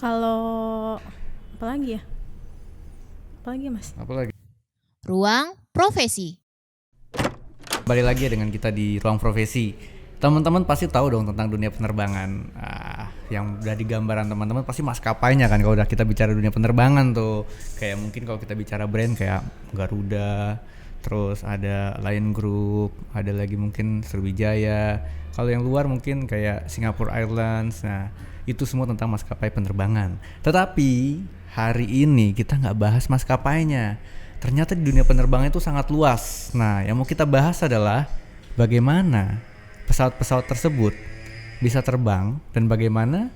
Kalau apalagi ya? Apalagi ya, Mas? Apalagi? Ruang Profesi. Kembali lagi ya dengan kita di Ruang Profesi. Teman-teman pasti tahu dong tentang dunia penerbangan. Yang dari gambaran teman-teman pasti maskapainya kan kalau udah kita bicara dunia penerbangan tuh. Kayak mungkin kalau kita bicara brand kayak Garuda, terus ada Lion Group, ada lagi mungkin Sriwijaya. Kalau yang luar mungkin kayak Singapore Airlines. Nah, itu semua tentang maskapai penerbangan. Tetapi hari ini kita nggak bahas maskapainya. Ternyata di dunia penerbangan itu sangat luas. Nah, yang mau kita bahas adalah bagaimana pesawat-pesawat tersebut bisa terbang dan bagaimana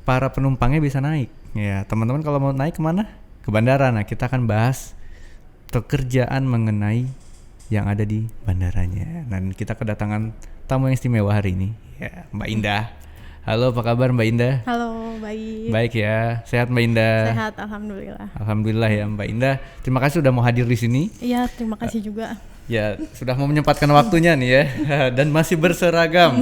para penumpangnya bisa naik. Ya, teman-teman kalau mau naik kemana? Ke bandara. Nah, kita akan bahas pekerjaan mengenai yang ada di bandaranya. Dan kita kedatangan tamu yang istimewa hari ini, ya, Mbak Indah. Halo, apa kabar Mbak Indah? Halo, baik. Baik ya, sehat Mbak Indah? Sehat, alhamdulillah. Alhamdulillah ya Mbak Indah. Terima kasih sudah mau hadir di sini. Iya, terima kasih juga. Ya, sudah mau menyempatkan waktunya nih ya. Dan masih berseragam.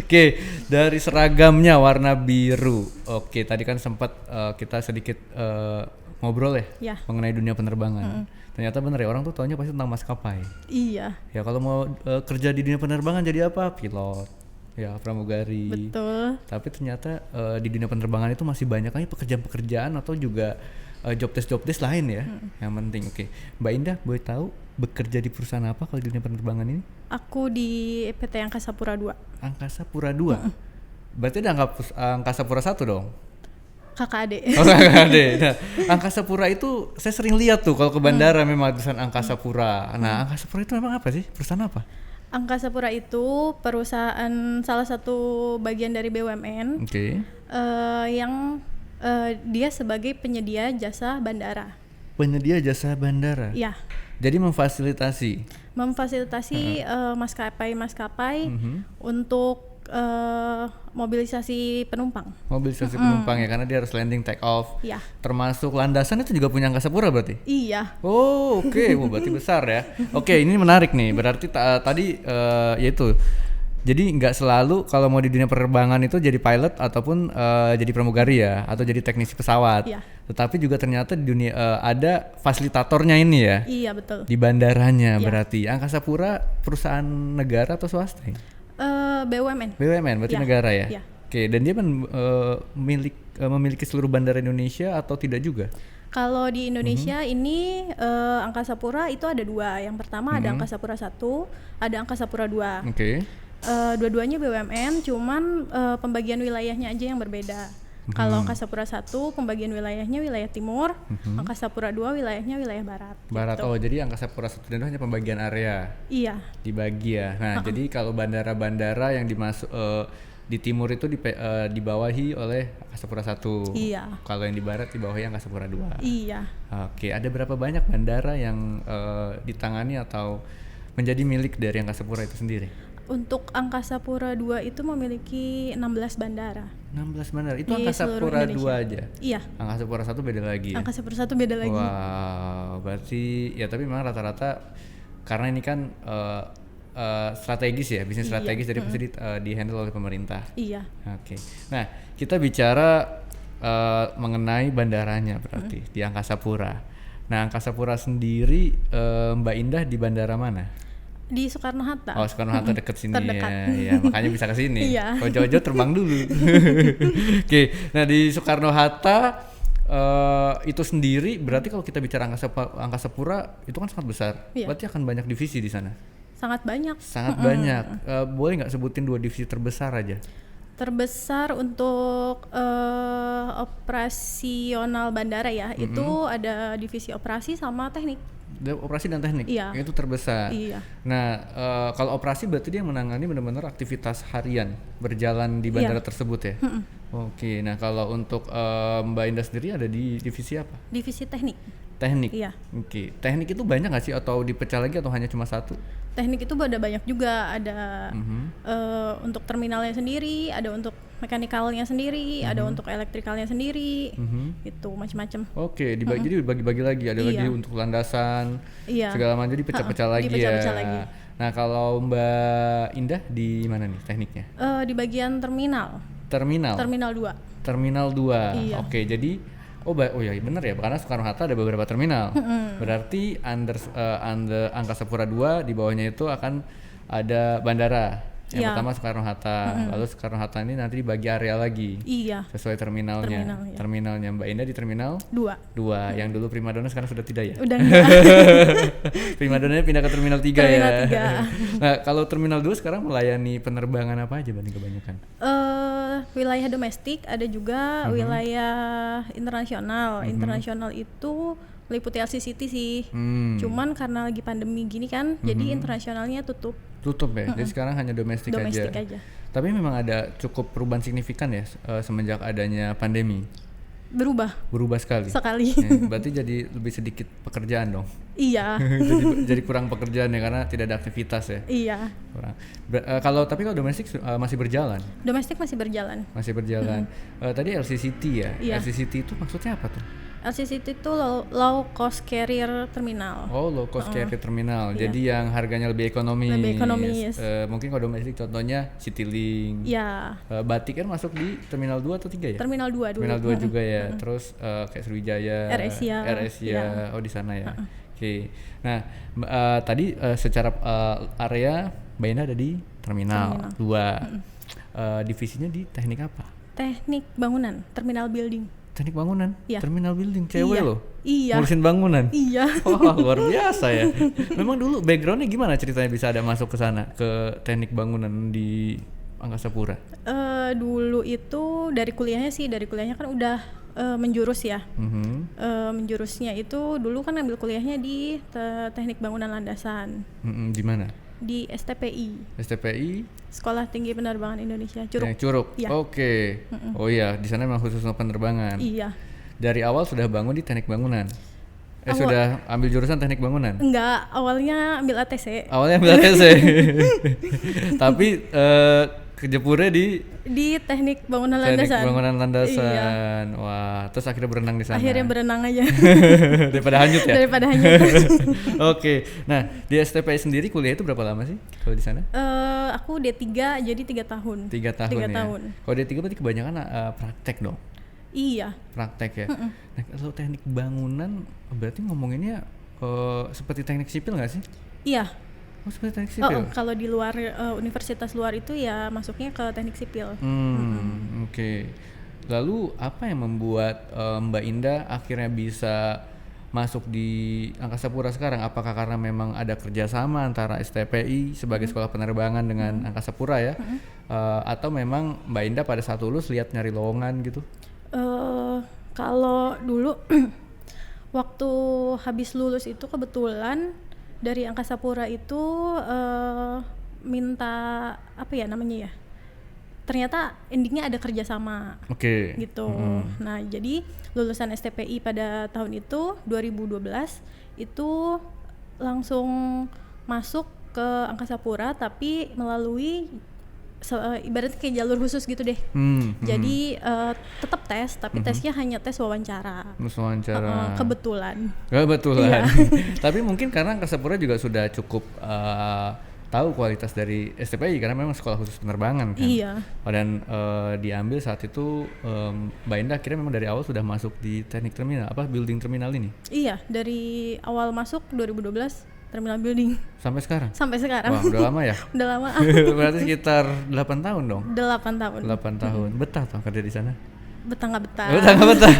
Oke, dari seragamnya warna biru. Oke, tadi kan sempat kita sedikit ngobrol ya, mengenai dunia penerbangan. Ternyata bener ya, orang tuh taunya pasti tentang maskapai. Iya. Ya kalau mau kerja di dunia penerbangan jadi apa? Pilot. Ya, pramugari. Betul. Tapi ternyata di dunia penerbangan itu masih banyak lagi pekerjaan-pekerjaan atau juga job desk lain ya. Yang penting. Oke. Mbak Indah, boleh tahu bekerja di perusahaan apa kalau di dunia penerbangan ini? Aku di PT Angkasa Pura II. Angkasa Pura II. Berarti ada Angkasa Pura I dong? Kakak adik. Oh, kakak adik. Nah, Angkasa Pura itu saya sering lihat tuh kalau ke bandara memang tulisan Angkasa Pura. Nah, Angkasa Pura itu memang apa sih? Perusahaan apa? Angkasa Pura itu perusahaan salah satu bagian dari BUMN. Oke. Yang dia sebagai penyedia jasa bandara. Penyedia jasa bandara. Iya. Jadi memfasilitasi maskapai untuk mobilisasi penumpang. Mobilisasi penumpang ya, karena dia harus landing take off. Iya. Termasuk landasan itu juga punya Angkasa Pura berarti? Iya. Oh, oke. Berarti besar ya. Oke, ini menarik nih. Berarti tadi yaitu. Jadi nggak selalu kalau mau di dunia penerbangan itu jadi pilot ataupun jadi pramugari ya, atau jadi teknisi pesawat. Iya. Tetapi juga ternyata di dunia ada fasilitatornya ini ya. Iya, betul. Di bandaranya Iya. berarti. Angkasa Pura perusahaan negara atau swasta? BUMN. BUMN berarti Iya. negara ya. Iya. Oke, dan dia memiliki seluruh bandara Indonesia atau tidak juga? Kalau di Indonesia ini Angkasa Pura itu ada dua. Yang pertama ada Angkasa Pura I, ada Angkasa Pura II. Oke. Dua-duanya BUMN, cuman pembagian wilayahnya aja yang berbeda. Kalau Angkasa Pura I pembagian wilayahnya wilayah timur, Angkasa Pura II wilayahnya wilayah barat. Barat. Gitu. Oh, jadi Angkasa Pura I dan II hanya pembagian area. Iya. Dibagi ya. Nah, jadi kalau bandara-bandara yang di timur itu dibawahi oleh Angkasa Pura I. Iya. Kalau yang di barat dibawahi Angkasa Pura II. Iya. Oke, ada berapa banyak bandara yang ditangani atau menjadi milik dari Angkasa Pura itu sendiri? Untuk Angkasa Pura II itu memiliki 16 bandara. 16 bandara. Itu Di Angkasa seluruh Pura Indonesia. II aja. Iya. Angkasa Pura I beda lagi. Angkasa Pura I beda lagi. Wow, berarti ya, tapi memang rata-rata karena ini kan strategis ya, bisnis strategis, jadi pasti di handle oleh pemerintah. Iya. Oke. Nah, kita bicara mengenai bandaranya berarti di Angkasa Pura. Nah, Angkasa Pura sendiri Mbak Indah di bandara mana? Di Soekarno-Hatta. Oh, Soekarno-Hatta deket sini Terdekat. ya, makanya bisa ke sini. Iya. Kalau jauh-jauh terbang dulu. Oke, nah di Soekarno-Hatta itu sendiri berarti kalau kita bicara Angkasa Pura itu kan sangat besar. Iya. Berarti akan banyak divisi di sana. Sangat banyak. Sangat banyak. Boleh nggak sebutin 2 divisi terbesar aja? Terbesar untuk operasional bandara ya, itu ada divisi operasi sama teknik. Operasi dan teknik, Iya. itu terbesar. Iya. Nah, kalau operasi berarti dia menangani benar-benar aktivitas harian berjalan di bandara tersebut ya. Oke, nah kalau untuk Mbak Indah sendiri ada di divisi apa? Divisi teknik. Teknik. Iya. Oke, teknik itu banyak nggak sih atau dipecah lagi atau hanya cuma satu? Teknik itu ada banyak juga, ada untuk terminalnya sendiri, ada untuk mekanikalnya sendiri, ada untuk elektrikalnya sendiri, itu macam-macam. Oke, jadi dibagi-bagi lagi, ada lagi untuk landasan, segala macam, jadi pecah-pecah lagi dipecah-pecah ya. lagi. Nah, kalau Mbak Indah di mana nih tekniknya? Di bagian terminal. Terminal. Terminal 2. Terminal 2. Iya. Oke, jadi oh ya benar ya, karena Soekarno-Hatta ada beberapa terminal. Berarti under Angkasa Pura 2 di bawahnya itu akan ada bandara. Yang Iya. pertama Soekarno-Hatta, lalu Soekarno-Hatta ini nanti dibagi area lagi. Iya. Sesuai terminalnya. Iya. Terminalnya Mbak Indah di terminal 2. 2. Yang dulu Primadona sekarang sudah tidak ya? Udah enggak. Primadonanya pindah ke terminal 3 Terminal ya. 3. Nah, kalau terminal 2 sekarang melayani penerbangan apa aja banding kebanyakan? Wilayah domestik, ada juga wilayah internasional. Internasional itu meliputi LCCT sih. Cuman karena lagi pandemi gini kan, jadi internasionalnya tutup. Tutup ya. Jadi sekarang hanya domestik aja. Tapi memang ada cukup perubahan signifikan ya semenjak adanya pandemi. Berubah sekali. Ya, berarti jadi lebih sedikit pekerjaan dong. Iya. jadi kurang pekerjaan ya karena tidak ada aktivitas ya. Iya. Kurang. Tapi kalau domestik masih berjalan. Domestik masih berjalan. Masih berjalan. Tadi LCCT ya. Iya. LCCT itu maksudnya apa tuh? LCCT itu low cost carrier terminal. Oh, low cost carrier terminal. Iya. Jadi yang harganya lebih ekonomis. Lebih ekonomis. Mungkin kalau domestik contohnya Citylink. Iya. Batik kan masuk di terminal 2 atau 3 ya? Terminal 2 dulu. Terminal 2 juga ya. Terus kayak Sriwijaya, AirAsia. Ya. Oh, di sana ya. Oke. Nah, tadi secara area Mbak Indah ada di terminal 2. Divisinya di teknik apa? Teknik bangunan, terminal building. Teknik bangunan, Iya. terminal building, cewek Iya. loh, Iya. ngurusin bangunan. Iya. Wah, luar biasa ya. Memang dulu backgroundnya gimana ceritanya bisa ada masuk ke sana, ke teknik bangunan di Angkasa Pura? Dulu itu dari kuliahnya kan udah menjurus ya. Menjurusnya itu dulu kan ambil kuliahnya di teknik bangunan landasan. Di mana? Di STPI. STPI? Sekolah Tinggi Penerbangan Indonesia, Curug. Yang Curug. Iya. Oke. Oh iya, di sana memang khusus untuk penerbangan. Iya. Dari awal sudah bangun di teknik bangunan. Sudah ambil jurusan teknik bangunan. Enggak, awalnya ambil ATC. Awalnya ambil ATC. Tapi kejepurnya di teknik bangunan teknik landasan. bangunan landasan. Iya. Wah, terus akhirnya berenang di sana. Akhirnya berenang aja. Daripada hanyut ya. Daripada hanyut. Oke. Nah, di STPI sendiri kuliah itu berapa lama sih kalau di sana? Aku D3 jadi 3 tahun. 3 tahun 3 ya. tahun. Kalau D3 berarti kebanyakan praktek dong. Iya. Praktek ya. Nah, kalau teknik bangunan berarti ngomonginnya seperti teknik sipil nggak sih? Iya. Oh, seperti teknik sipil. Kalau di luar universitas luar itu ya masuknya ke teknik sipil. Oke. Lalu apa yang membuat Mbak Indah akhirnya bisa masuk di Angkasa Pura sekarang? Apakah karena memang ada kerjasama antara STPI sebagai sekolah penerbangan dengan Angkasa Pura ya? Atau memang Mbak Indah pada saat lulus lihat nyari lowongan gitu? Kalau dulu waktu habis lulus itu kebetulan dari Angkasa Pura itu minta apa ya namanya ya? Ternyata endingnya ada kerjasama. Oke. Gitu. Nah, jadi lulusan STPI pada tahun itu 2012 itu langsung masuk ke Angkasa Pura tapi melalui ibaratnya kayak jalur khusus gitu deh. Jadi tetap tes tapi tesnya hanya tes wawancara. Kebetulan. Iya. Tapi mungkin karena Angkasa Pura juga sudah cukup tahu kualitas dari STPI karena memang sekolah khusus penerbangan kan. Iya. Dan diambil saat itu Mbak Indah akhirnya memang dari awal sudah masuk di teknik terminal, building terminal ini. Iya, dari awal masuk 2012 terminal building. Sampai sekarang? Sampai sekarang. Wah, udah lama ya? Udah lama. Berarti sekitar 8 tahun dong? 8 tahun. 8 tahun. Betah tuh kerja di sana? Betah nggak betah? Betah nggak betah?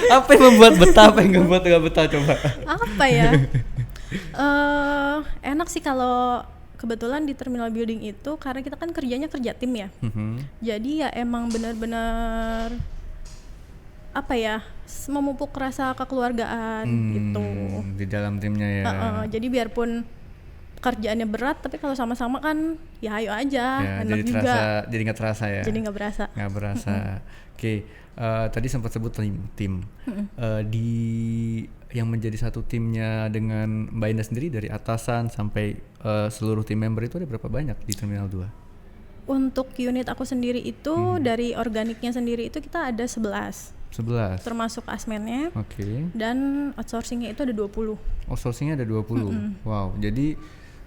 Apa yang membuat betah, apa yang membuat nggak betah coba? Apa ya? Enak sih kalau kebetulan di terminal building itu karena kita kan kerjanya kerja tim ya. Jadi ya emang benar-benar apa ya, memupuk rasa kekeluargaan gitu di dalam timnya ya. Jadi biarpun kerjaannya berat tapi kalau sama-sama kan ya ayo aja, enak jadi juga. Jadi nggak terasa ya. Jadi nggak berasa. Nggak berasa. Oke, tadi sempat sebut tim. Di yang menjadi satu timnya dengan Mbak Indah sendiri dari atasan sampai seluruh tim member itu ada berapa banyak di Terminal 2? Untuk unit aku sendiri itu dari organiknya sendiri itu kita ada 11 termasuk asmennya. Oke. Dan outsourcingnya itu ada 20. Outsourcingnya ada 20. Wow, jadi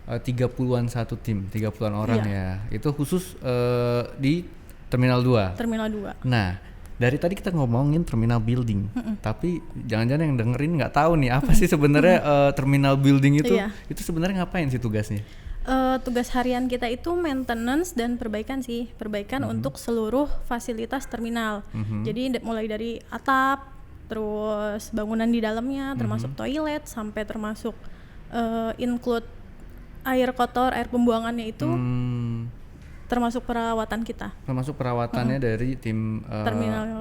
30-an satu tim, 30-an orang Iya. ya. Itu khusus di Terminal 2. Terminal 2. Nah, dari tadi kita ngomongin terminal building, tapi jangan-jangan yang dengerin nggak tahu nih apa sih sebenarnya terminal building itu? Iya. Itu sebenarnya ngapain sih tugasnya? Tugas harian kita itu maintenance dan perbaikan sih, perbaikan untuk seluruh fasilitas terminal. Jadi mulai dari atap, terus bangunan di dalamnya, termasuk toilet, sampai termasuk include air kotor, air pembuangannya itu termasuk perawatan kita. Termasuk perawatannya dari tim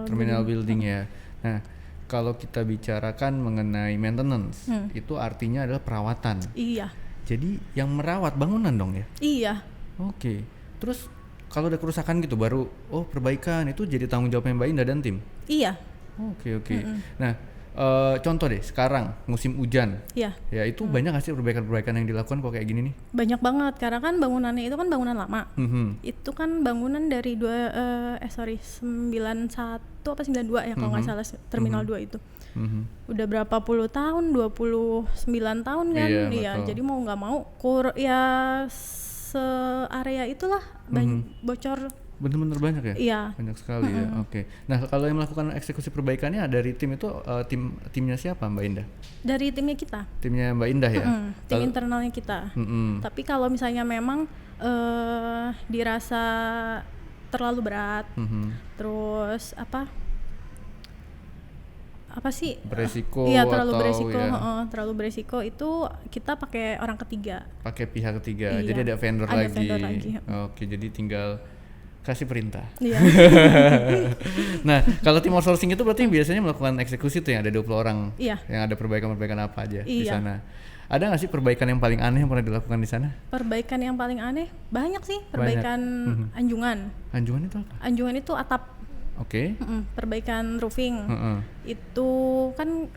terminal building ya. Nah, kalau kita bicarakan mengenai maintenance, itu artinya adalah perawatan. Iya. Jadi yang merawat bangunan dong ya? Iya. Oke. Terus kalau ada kerusakan gitu baru perbaikan itu jadi tanggung jawabnya Mbak Indah dan tim? Iya. Oke. Nah, contoh deh sekarang musim hujan. Iya. Ya itu banyak nggak sih perbaikan-perbaikan yang dilakukan kok kayak gini nih? Banyak banget karena kan bangunannya itu kan bangunan lama. Itu kan bangunan dari 91 apa 92 ya kalau nggak salah, Terminal 2 itu. Udah berapa puluh tahun, 29 tahun kan. Iya, betul. Jadi mau nggak mau se-area itulah bocor. Bener-bener banyak ya? Iya. Banyak sekali ya. Oke. Nah, kalau yang melakukan eksekusi perbaikannya dari tim itu timnya siapa Mbak Indah? Dari timnya kita. Timnya Mbak Indah ya? Tim internalnya kita. Tapi kalau misalnya memang dirasa terlalu berat, terus apa sih? Beresiko Iya, terlalu atau beresiko. ya? Terlalu beresiko itu kita pakai orang ketiga. Pakai pihak ketiga. Iya. Jadi ada vendor Ada lagi. vendor lagi. Oke, jadi tinggal kasih perintah. Iya. Nah, kalau tim outsourcing itu berarti biasanya melakukan eksekusi tuh yang ada 20 orang. Iya. Yang ada perbaikan-perbaikan apa aja di Iya. sana. Ada nggak sih perbaikan yang paling aneh yang pernah dilakukan di sana? Perbaikan yang paling aneh banyak sih. Perbaikan anjungan. Anjungan itu apa? Anjungan itu atap. Oke. Perbaikan roofing. Itu kan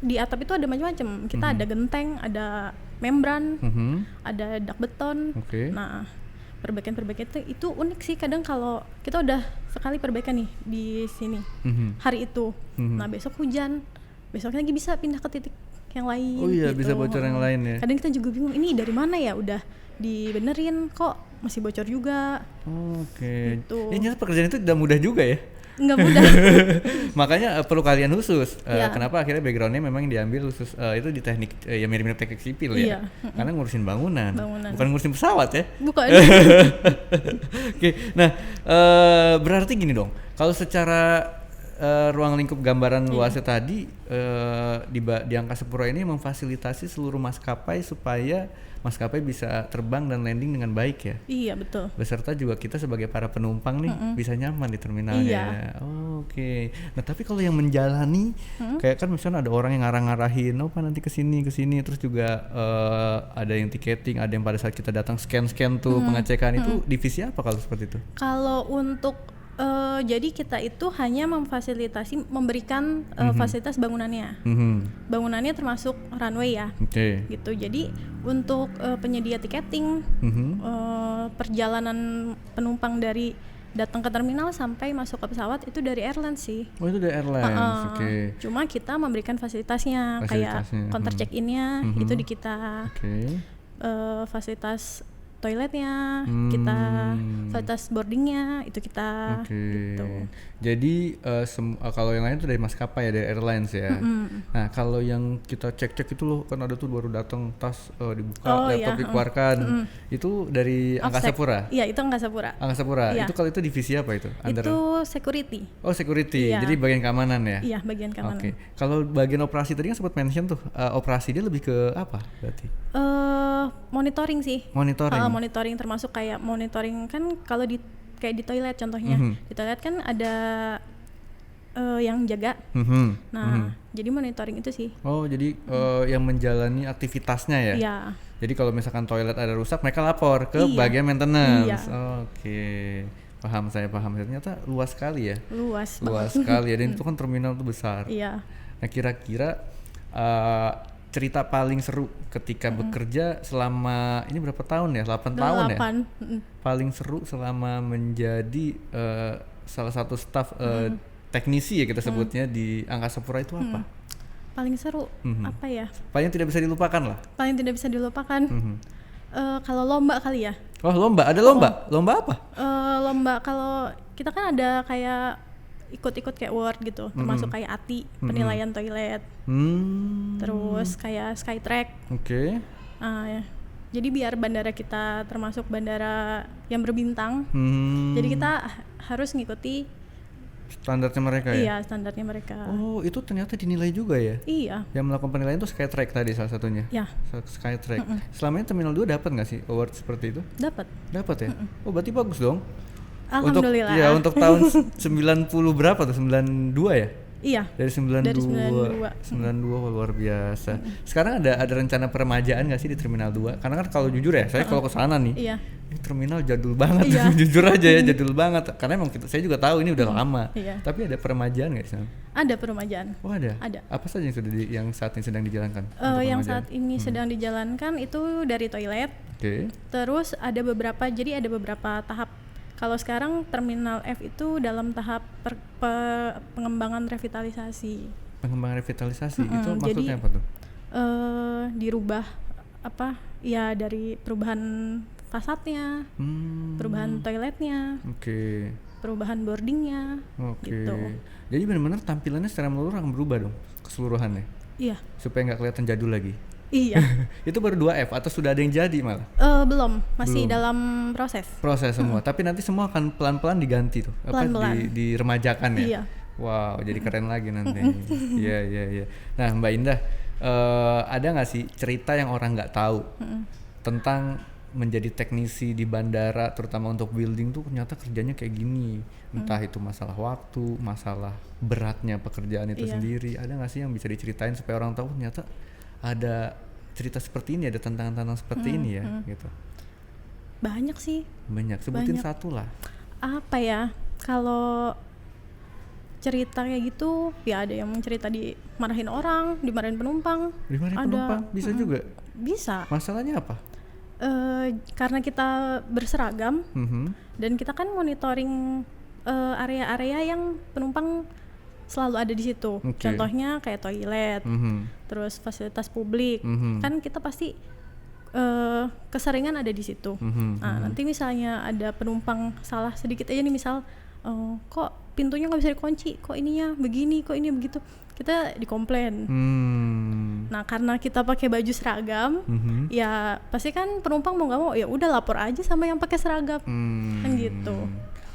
di atap itu ada macam-macam. Kita ada genteng, ada membran, ada dak beton. Oke. Nah, perbaikan itu unik sih. Kadang kalau kita udah sekali perbaikan nih di sini hari itu, nah besok hujan, besoknya lagi bisa pindah ke titik yang lain. Oh iya, gitu. bisa bocor yang lain ya. Kadang kita juga bingung, ini dari mana ya, udah dibenerin kok masih bocor juga. Oke. Gitu. Ya, nyata pekerjaan itu tidak mudah juga ya. Nggak mudah. Makanya perlu kalian khusus. Iya. Kenapa akhirnya backgroundnya memang diambil khusus itu di teknik ya mirip-mirip teknik sipil ya. Iya. Karena ngurusin bangunan, Bangunan. bukan ngurusin pesawat ya. Bukan. Oke, nah berarti gini dong. Kalau secara ruang lingkup gambaran luasnya tadi di Angkasa Pura ini memfasilitasi seluruh maskapai supaya maskapai bisa terbang dan landing dengan baik ya. Iya, betul. Beserta juga kita sebagai para penumpang nih bisa nyaman di terminalnya. Iya. Oke. Nah, tapi kalau yang menjalani kayak kan misalnya ada orang yang ngarang-ngarahin, Pak nanti kesini, terus juga ada yang tiketing, ada yang pada saat kita datang scan tuh pengecekan itu divisi apa kalau seperti itu? Kalau untuk jadi kita itu hanya memfasilitasi, memberikan fasilitas bangunannya. Bangunannya termasuk runway ya. Oke. Gitu. Jadi untuk penyedia tiketing, perjalanan penumpang dari datang ke terminal sampai masuk ke pesawat itu dari airlines sih. Oh, itu dari airlines. Oke. Cuma kita memberikan fasilitasnya, kayak counter check-innya itu di kita. Oke. Fasilitas toiletnya kita, fasilitas boardingnya itu kita. Gitu. Jadi kalau yang lain itu dari maskapai ya, dari airlines ya. Nah, kalau yang kita cek itu loh kan ada tuh baru datang tas dibuka, laptop dikeluarkan. Itu dari Angkasa Pura. Iya, itu Angkasa Pura. Angkasa Pura. Iya. Itu kalau itu divisi apa itu? Itu security. Oh, security. Iya. Jadi bagian keamanan ya. Iya, bagian keamanan. Oke. Kalau bagian operasi tadi kan sempat mention tuh, operasi dia lebih ke apa berarti? Monitoring sih. Monitoring. Monitoring termasuk kayak monitoring kan kalau kayak di toilet contohnya. Di toilet kan ada yang jaga. Nah, jadi monitoring itu sih. Oh, jadi yang menjalani aktivitasnya ya? Iya. Jadi kalau misalkan toilet ada rusak, mereka lapor ke Iya. bagian maintenance. Iya. Oke. Paham. Ternyata luas sekali ya. Luas Sekali ya, dan itu kan terminal tuh besar. Iya. Nah, kira-kira cerita paling seru ketika bekerja selama ini berapa tahun ya? 8 tahun ya? Paling seru selama menjadi salah satu staf teknisi ya kita sebutnya di Angkasa Pura itu apa? Paling seru apa ya? Paling tidak bisa dilupakan lah. Paling tidak bisa dilupakan. Kalau lomba kali ya. Oh lomba, ada lomba? Lomba apa? Lomba kalau kita kan ada kayak ikut-ikut kayak award gitu, termasuk kayak ATI, penilaian toilet, terus kayak Skytrack. Oke. Ya. Jadi biar bandara kita termasuk bandara yang berbintang, jadi kita harus ngikuti Standarnya mereka ya? iya standarnya mereka. Oh itu ternyata dinilai juga ya? Iya. Yang melakukan penilaian itu Skytrack tadi salah satunya? Ya. Skytrack. Selama ini Terminal 2 dapat nggak sih award seperti itu? Dapat. Dapat ya? Oh berarti bagus dong. Alhamdulillah. Untuk tahun 90 berapa tuh? 92 ya? Iya. Dari 92. Dari 92. 92 luar biasa. Sekarang ada rencana peremajaan nggak sih di Terminal 2? Karena kan kalau jujur ya, saya kalau ke sana nih, Iya. ini terminal jadul banget. Iya. Jujur aja ya, jadul banget. Karena emang saya juga tahu ini udah lama. Iya. Tapi ada peremajaan nggak sih? Ada peremajaan. Oh ada. Ada. Apa saja yang yang saat ini sedang dijalankan? untuk Yang peremajaan? saat ini sedang dijalankan itu dari toilet. Oke. Terus ada beberapa tahap. Kalau sekarang Terminal F itu dalam tahap pengembangan revitalisasi. Pengembangan revitalisasi itu jadi, maksudnya apa tuh? Dirubah apa? Ya dari perubahan fasadnya, perubahan toiletnya, Oke. perubahan boardingnya. Oke. Gitu. Jadi benar-benar tampilannya secara menyeluruh akan berubah dong keseluruhannya. Iya. Supaya nggak kelihatan jadul lagi. Iya. Itu baru 2F atau sudah ada yang jadi malah? Belum, masih Belum. dalam proses. Proses semua. Tapi nanti semua akan pelan-pelan diganti tuh. Pelan-pelan. Diremajakan ya. Iya. Wow, jadi keren lagi nanti. Iya. Nah, Mbak Indah, ada nggak sih cerita yang orang nggak tahu tentang menjadi teknisi di bandara, terutama untuk building tuh ternyata kerjanya kayak gini. Entah itu masalah waktu, masalah beratnya pekerjaan itu Iya. sendiri. Ada nggak sih yang bisa diceritain supaya orang tahu ternyata ada cerita seperti ini, ada tantangan-tantangan seperti ini ya, gitu. Banyak sih. Banyak, sebutin Banyak. satu lah. Apa ya? Kalau cerita kayak gitu, ya ada yang cerita dimarahin orang, dimarahin penumpang. Dimarahin Ada. penumpang bisa juga. Bisa. Masalahnya apa? Karena kita berseragam Mhm. dan kita kan monitoring area-area yang penumpang selalu ada di situ. Oke. Contohnya kayak toilet, terus fasilitas publik. Kan kita pasti keseringan ada di situ. Nah, nanti misalnya ada penumpang salah sedikit aja nih, misal kok pintunya nggak bisa dikunci, kok ininya begini, kok ini begitu, kita dikomplain. Nah, karena kita pakai baju seragam, ya pasti kan penumpang mau nggak mau ya udah lapor aja sama yang pakai seragam, kan gitu.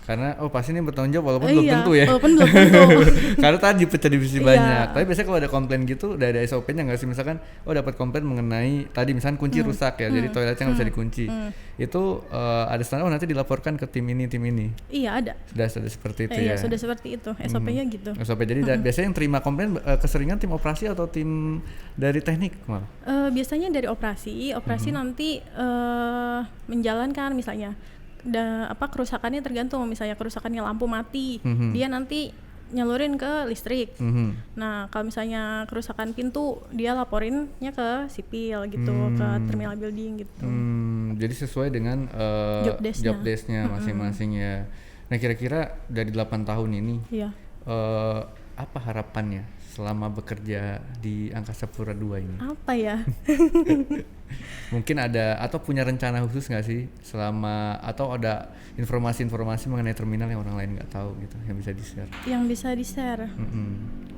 Karena pasti ini bertanggung jawab walaupun belum tentu ya. Walaupun belum tentu. Karena tadi pecah divisi Iya. banyak. Tapi biasanya kalau ada komplain gitu udah ada SOP-nya nggak sih? Misalkan dapat komplain mengenai tadi misalkan kunci rusak ya, jadi toiletnya nggak bisa dikunci. Itu ada standar nanti dilaporkan ke tim ini. Iya ada. Sudah seperti itu Iya ya. sudah seperti itu. SOP-nya gitu. SOP jadi biasanya yang terima komplain keseringan tim operasi atau tim dari teknik malah. Biasanya dari operasi nanti menjalankan misalnya kerusakannya tergantung, misalnya kerusakannya lampu mati, dia nanti nyalurin ke listrik. Nah kalau misalnya kerusakan pintu dia laporinnya ke sipil gitu, ke terminal building gitu. Jadi sesuai dengan job desk-nya masing-masing ya. Nah kira-kira dari 8 tahun ini Iya. apa harapannya selama bekerja di Angkasa Pura II ini? Apa ya? Mungkin ada atau punya rencana khusus nggak sih selama, atau ada informasi-informasi mengenai terminal yang orang lain nggak tahu gitu yang bisa di-share? Yang bisa di-share.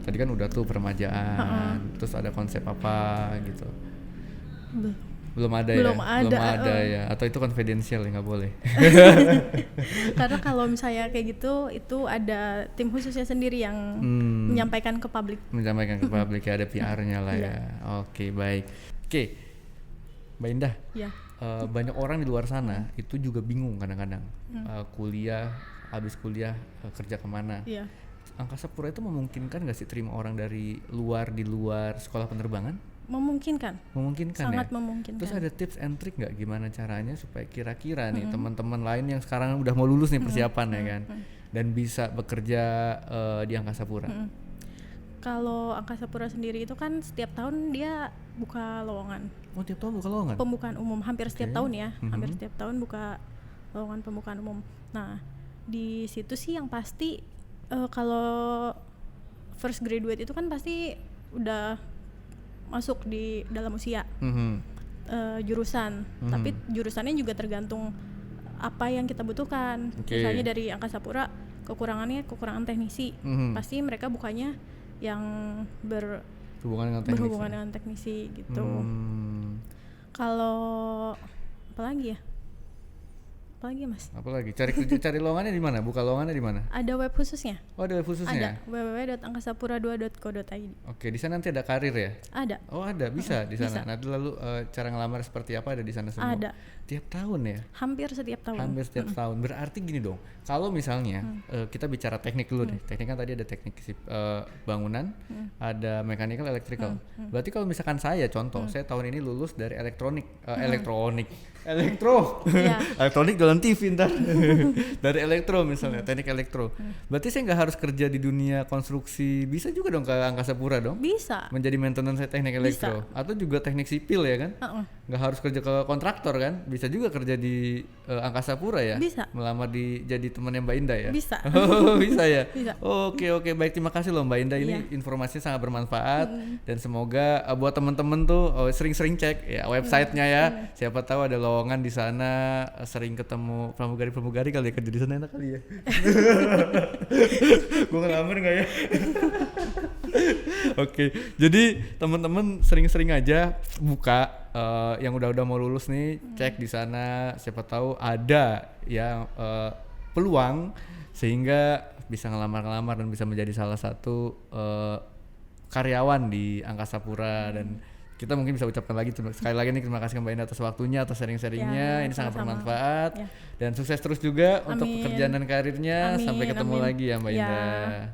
Tadi kan udah tuh peremajaan, terus ada konsep apa gitu? Belum ada ya, atau itu confidential ya, nggak boleh. Karena kalau misalnya kayak gitu, itu ada tim khususnya sendiri yang menyampaikan ke publik. Menyampaikan ke publik ya, ada PR-nya lah ya. Oke, baik. Oke, Mbak Indah. Ya. Banyak orang di luar sana itu juga bingung kadang-kadang habis kuliah kerja kemana. Iya. Angkasa Pura itu memungkinkan nggak sih terima orang dari luar di luar sekolah penerbangan? Memungkinkan. ya? Sangat memungkinkan. Terus ada tips and trick nggak gimana caranya supaya kira-kira nih teman-teman lain yang sekarang udah mau lulus nih persiapan ya kan, dan bisa bekerja di Angkasa Pura? Kalau Angkasa Pura sendiri itu kan setiap tahun dia buka lowongan. Oh tiap tahun buka lowongan? Pembukaan umum hampir setiap tahun ya, hampir setiap tahun buka lowongan pembukaan umum. Nah di situ sih yang pasti kalau first graduate itu kan pasti udah masuk di dalam usia. jurusan, tapi jurusannya juga tergantung apa yang kita butuhkan. Misalnya dari Angkasa Pura kekurangan teknisi, pasti mereka bukanya yang berhubungan dengan teknisi gitu. Kalau apalagi Mas? Apalagi cari lowongannya di mana? Buka lowongannya di mana? Ada web khususnya. Oh, ada web khususnya. Ada www.angkasapura2.co.id. Oke, di sana nanti ada karir ya? Ada. Oh, ada, bisa di sana. Bisa. Nah, lalu cara ngelamar seperti apa ada di sana semua? Ada. Tiap tahun ya? Hampir setiap tahun. Hampir setiap tahun. Berarti gini dong. Kalau misalnya kita bicara teknik dulu deh. Teknik kan tadi ada teknik bangunan, ada mechanical, electrical. Berarti kalau misalkan saya contoh, saya tahun ini lulus dari elektro. Iya. Elektronik jalan TV ntar. Dari elektro misalnya, teknik elektro. Berarti saya nggak harus kerja di dunia konstruksi, bisa juga dong ke Angkasa Pura dong? Bisa. Menjadi maintenance teknik elektro. Atau juga teknik sipil ya kan? Nggak harus kerja ke kontraktor kan? Bisa juga kerja di Angkasa Pura ya? Bisa. Melamar jadi temannya Mbak Indah ya? Bisa. Oh, bisa ya? Bisa. Oke, baik, terima kasih loh Mbak Indah. Ini informasinya sangat bermanfaat dan semoga buat teman-teman tuh sering-sering cek ya websitenya ya. Siapa tahu ada lowongan di sana, sering ketemu pramugari kali ya, kerja di sana enak kali ya. Gua ngelamar nggak ya? Oke, jadi teman-teman sering-sering aja buka yang udah mau lulus nih, cek di sana, siapa tahu ada ya peluang sehingga bisa ngelamar dan bisa menjadi salah satu karyawan di Angkasa Pura. Dan kita mungkin bisa ucapkan lagi sekali lagi nih terima kasih Mbak Indah atas waktunya, atas sharing-sharingnya. Ini sangat bermanfaat dan sukses terus juga untuk pekerjaan dan karirnya. Sampai ketemu lagi ya Mbak Indah.